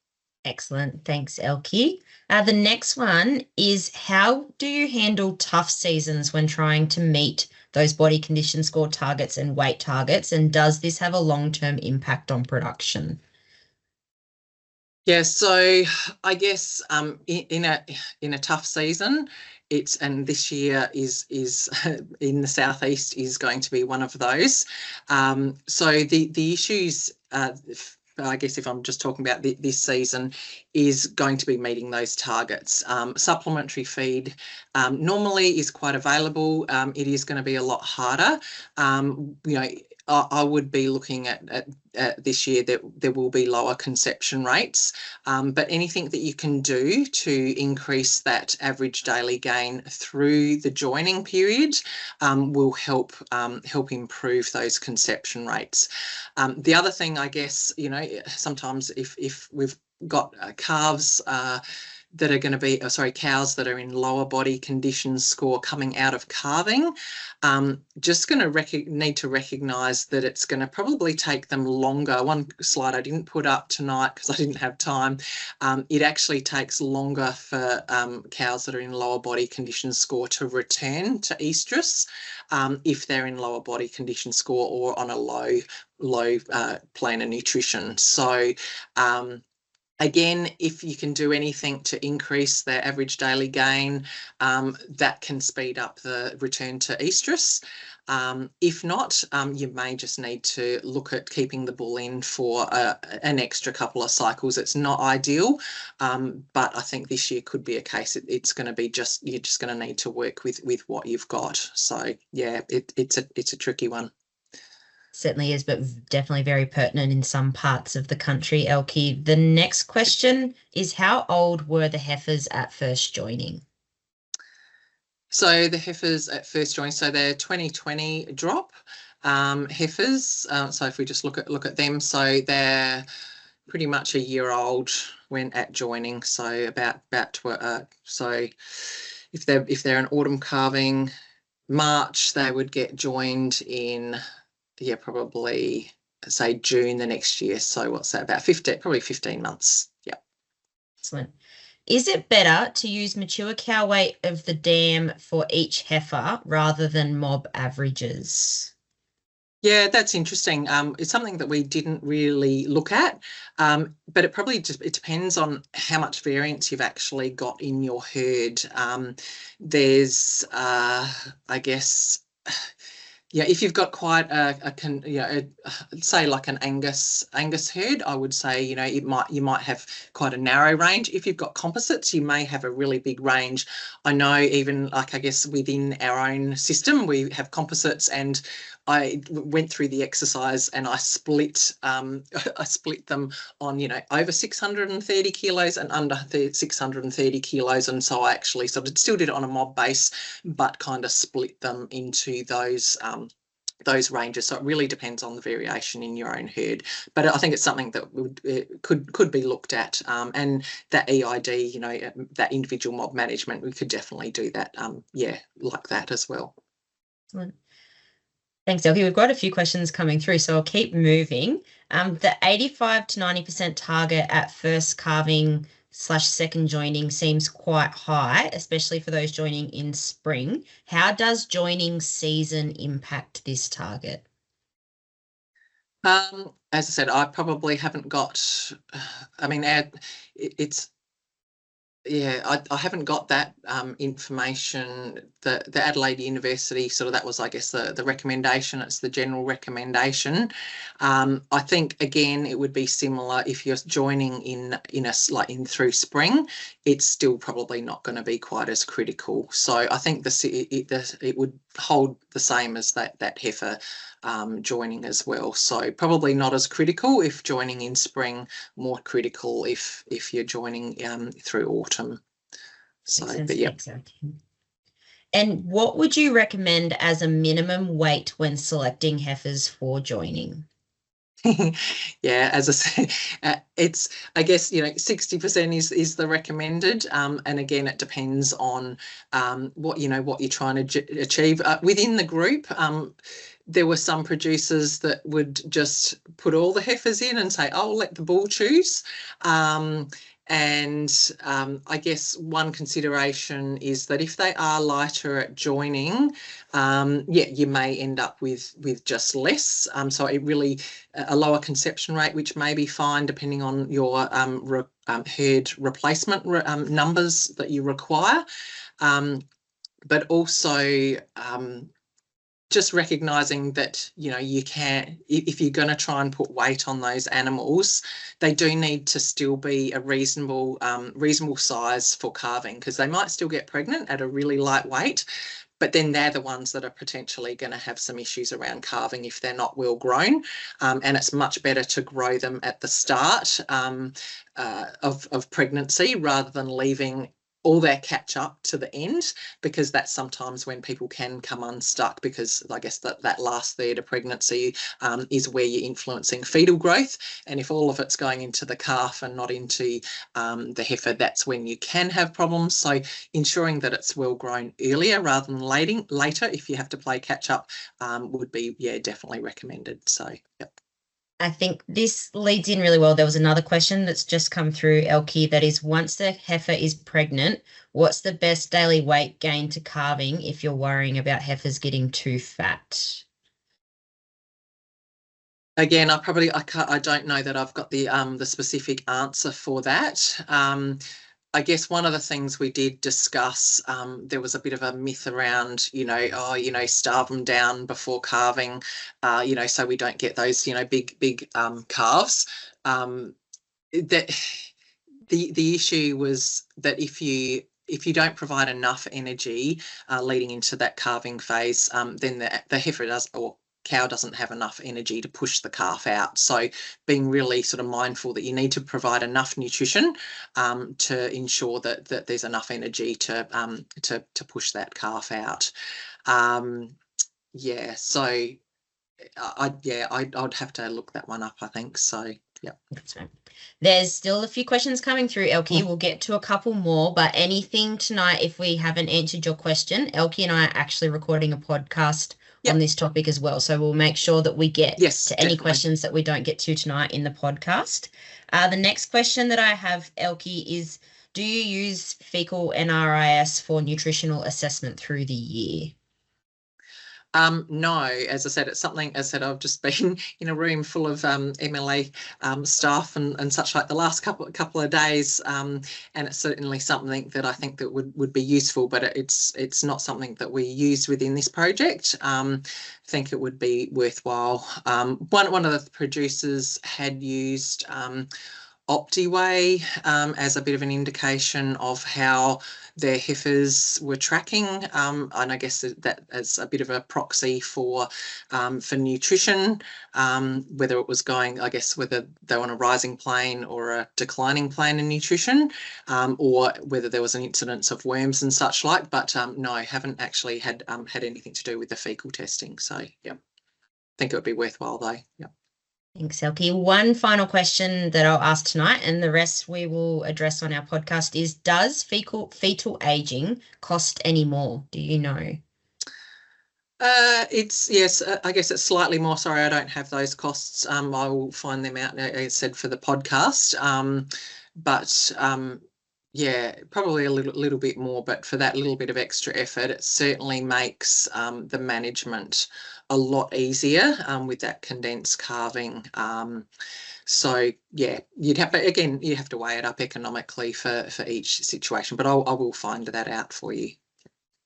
Excellent. Thanks, Elke. The next one is, how do you handle tough seasons when trying to meet those body condition score targets and weight targets? And does this have a long-term impact on production? Yeah, so I guess in a tough season, and this year is in the southeast is going to be one of those. So the issues, I guess if I'm just talking about this season, is going to be meeting those targets. Supplementary feed normally is quite available. It is going to be a lot harder. I would be looking at this year that there will be lower conception rates, but anything that you can do to increase that average daily gain through the joining period will help improve those conception rates. The other thing, I guess, sometimes if we've got calves that are going to be, cows that are in lower body condition score coming out of calving, just going to need to recognise that it's going to probably take them longer. One slide I didn't put up tonight because I didn't have time. It actually takes longer for cows that are in lower body condition score to return to estrus if they're in lower body condition score or on a low plan of nutrition. So again, if you can do anything to increase their average daily gain, that can speed up the return to estrus. If not, you may just need to look at keeping the bull in for an extra couple of cycles. It's not ideal, but I think this year could be a case. It's going to be you're just going to need to work with what you've got. So yeah, it's a tricky one. Certainly is, but definitely very pertinent in some parts of the country, Elkie. The next question is, how old were the heifers at first joining? So the heifers at first join, so they're 2020 drop heifers. So if we just look at them, so they're pretty much a year old when at joining. So so if they're an autumn calving March, they would get joined in, yeah, probably say June the next year. So what's that, about 15 months. Yeah. Excellent. Is it better to use mature cow weight of the dam for each heifer rather than mob averages? Yeah, that's interesting. It's something that we didn't really look at, but it probably it depends on how much variance you've actually got in your herd. There's, I guess, yeah, if you've got quite say like an Angus herd, I would say, you might have quite a narrow range. If you've got composites, you may have a really big range. I know even like, I guess within our own system, we have composites, and I went through the exercise and I split I split them on, over 630 kilos and under 630 kilos. And so I actually sort of still did it on a mob base, but kind of split them into those ranges. So it really depends on the variation in your own herd. But I think it's something that could be looked at. And that EID, that individual mob management, we could definitely do that. Like that as well. Excellent. Thanks, Elkie. We've got a few questions coming through, so I'll keep moving. The 85 to 90% target at first calving / second joining seems quite high, especially for those joining in spring. How does joining season impact this target? As I said, I probably haven't got, I mean, it's, yeah, I haven't got that information. The Adelaide University sort of, that was, I guess, the recommendation. It's the general recommendation. I think again it would be similar if you're joining in through spring. It's still probably not going to be quite as critical. So I think it would hold the same as that heifer joining as well. So probably not as critical if joining in spring, more critical if you're joining through autumn. So, but yeah. Exactly. And what would you recommend as a minimum weight when selecting heifers for joining? Yeah, as I said, it's, I guess, 60% is the recommended, and again it depends on what you're trying to achieve within the group. There were some producers that would just put all the heifers in and say, "Oh, let the bull choose." And I guess one consideration is that if they are lighter at joining, you may end up with just less. So it really, a lower conception rate, which may be fine depending on your herd replacement numbers that you require. But also just recognising that, you can, if you're going to try and put weight on those animals, they do need to still be a reasonable size for calving, because they might still get pregnant at a really light weight, but then they're the ones that are potentially going to have some issues around calving if they're not well grown. And it's much better to grow them at the start of pregnancy rather than leaving all their catch up to the end, because that's sometimes when people can come unstuck, because I guess that last third of pregnancy is where you're influencing fetal growth. And if all of it's going into the calf and not into the heifer, that's when you can have problems. So ensuring that it's well grown earlier rather than later, if you have to play catch up, would be, definitely recommended. So, yep. I think this leads in really well. There was another question that's just come through, Elkie, that is, once the heifer is pregnant, what's the best daily weight gain to calving if you're worrying about heifers getting too fat? Again, I don't know that I've got the specific answer for that. I guess one of the things we did discuss, there was a bit of a myth around, starve them down before calving, so we don't get those, big calves. That the issue was that if you don't provide enough energy leading into that calving phase, then the heifer does, or cow doesn't have enough energy to push the calf out. So being really sort of mindful that you need to provide enough nutrition to ensure that there's enough energy to push that calf out. Yeah, so I'd have to look that one up, I think. So yeah. That's right. There's still a few questions coming through, Elkie. We'll get to a couple more, but anything tonight, if we haven't answered your question, Elkie and I are actually recording a podcast on this topic as well. So we'll make sure that we get to any questions that we don't get to tonight in the podcast. The next question that I have, Elkie, is do you use fecal NRIS for nutritional assessment through the year? No, as I said, it's something, as I said, I've just been in a room full of MLA staff and such like the last couple of days, and it's certainly something that I think that would be useful, but it's not something that we use within this project. I think it would be worthwhile. One of the producers had used Optiway as a bit of an indication of how their heifers were tracking, and I guess that as a bit of a proxy for nutrition, whether it was going, I guess, whether they were on a rising plane or a declining plane in nutrition, or whether there was an incidence of worms and such like. But no, I haven't actually had anything to do with the fecal testing. So yeah, I think it would be worthwhile though. Yeah. Thanks, Elkie. One final question that I'll ask tonight, and the rest we will address on our podcast, is does fetal aging cost any more? Do you know? Yes, I guess it's slightly more. Sorry, I don't have those costs. I will find them out, as I said, for the podcast. But yeah, probably a little bit more, but for that little bit of extra effort, it certainly makes the management a lot easier with that condensed calving. So yeah, you have to weigh it up economically for each situation, but I will find that out for you.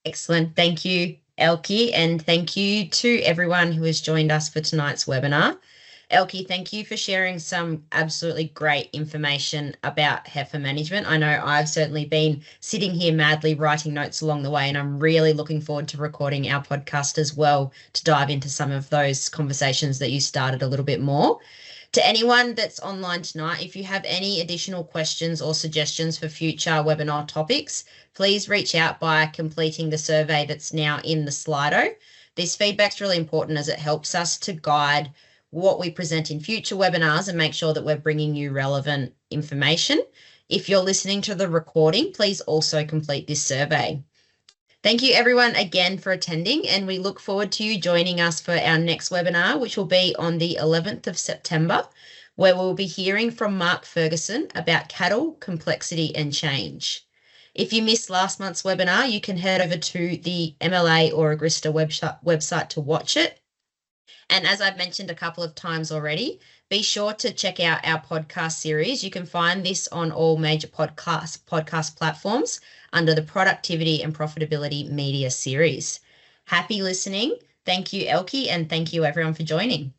Excellent. Thank you, Elkie, and thank you to everyone who has joined us for tonight's webinar. Elkie, thank you for sharing some absolutely great information about heifer management. I know I've certainly been sitting here madly writing notes along the way, and I'm really looking forward to recording our podcast as well to dive into some of those conversations that you started a little bit more. To anyone that's online tonight, if you have any additional questions or suggestions for future webinar topics, please reach out by completing the survey that's now in the Slido. This feedback's really important as it helps us to guide what we present in future webinars and make sure that we're bringing you relevant information. If you're listening to the recording, please also complete this survey. Thank you everyone again for attending, and we look forward to you joining us for our next webinar, which will be on the 11th of September, where we'll be hearing from Mark Ferguson about cattle, complexity and change. If you missed last month's webinar, you can head over to the MLA or Agrista website to watch it. And as I've mentioned a couple of times already, be sure to check out our podcast series. You can find this on all major podcast platforms under the Productivity and Profitability Media series. Happy listening. Thank you, Elkie, and thank you everyone for joining.